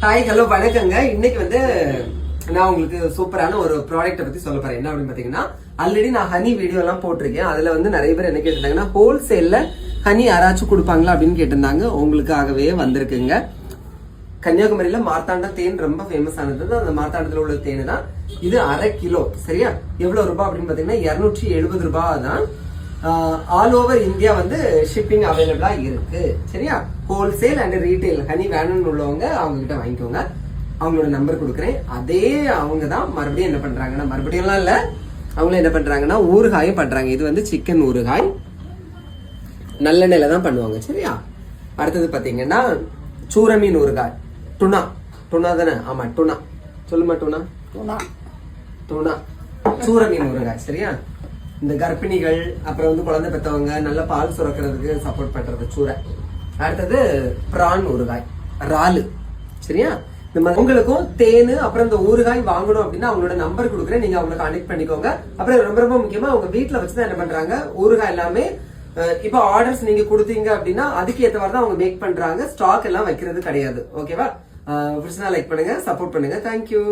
Hi hello வணக்கங்க. இன்னைக்கு வந்து நான் உங்களுக்கு சூப்பரான ஒரு ப்ராடக்ட்டை பத்தி சொல்ல போறேன். என்ன அப்படின்னு பாத்தீங்கன்னா, ஆல்ரெடி நான் ஹனி வீடியோ எல்லாம் போட்டிருக்கேன். அதுல வந்து நிறைய பேர் என்ன கேட்டிருந்தாங்கன்னா, ஹோல்சேல்ல ஹனி யாராச்சும் கொடுப்பாங்களா அப்படின்னு கேட்டிருந்தாங்க. உங்களுக்காகவே வந்திருக்குங்க. கன்னியாகுமரியில மார்த்தாண்டம் தேன் ரொம்ப ஃபேமஸ் ஆனது. அந்த மார்த்தாண்டத்துல உள்ள தேன் தான் இது. 1/2 கிலோ. சரியா? எவ்வளவு ரூபாய் அப்படின்னு பாத்தீங்கன்னா 270 ரூபாய் தான். ஆல் ஓவர் இந்தியா வந்து ஷிப்பிங் அவைலபிளா இருக்கு. சரியா? ஹோல்சேல் அண்ட் ரீட்டைல் ஹனி வேணும்னு உள்ளவங்க அவங்க கிட்ட வாங்கிக்கோங்க. அவங்களோட நம்பர் கொடுக்குறேன். அதே அவங்க தான் மறுபடியும் என்ன பண்றாங்கன்னா, மறுபடியும்லாம் இல்ல, அவங்களும் என்ன பண்றாங்கன்னா ஊறுகாயும் பண்றாங்க. இது வந்து சிக்கன் ஊறுகாய் நல்லெண்ணெயில தான் பண்ணுவாங்க. சரியா? அடுத்தது பாத்தீங்கன்னா சூர மீன் ஊறுகாய். டுனா டுனா தானே? ஆமா டுனா. சொல்லுமா டுனா. டுனா டுனா சூர மீன் ஊறுகாய். சரியா? இந்த கர்ப்பிணிகள் அப்புறம் வந்து குழந்தை பெற்றவங்க நல்ல பால் சுரக்கிறதுக்கு சப்போர்ட் பண்றது சூரை. அடுத்தது பிரான் ஊறுகாய், இறாலு. சரியா? இந்த மாதிரி உங்களுக்கும் தேனு அப்புறம் இந்த ஊறுகாய் வாங்கணும் அப்படின்னா அவங்களோட நம்பர் கொடுக்குறேன். நீங்க அவங்களை கான்டெக்ட் பண்ணிக்கோங்க. அப்புறம் ரொம்ப ரொம்ப முக்கியமா அவங்க வீட்டுல வச்சுதான் என்ன பண்றாங்க, ஊறுகாய் எல்லாமே இப்போ ஆர்டர்ஸ் நீங்க கொடுத்தீங்க அப்படின்னா அதுக்கு ஏற்றவாறு தான் அவங்க மேக் பண்றாங்க. ஸ்டாக் எல்லாம் வைக்கிறது கிடையாது. ஓகேவா? லைக் பண்ணுங்க, சப்போர்ட் பண்ணுங்க. தேங்க்யூ.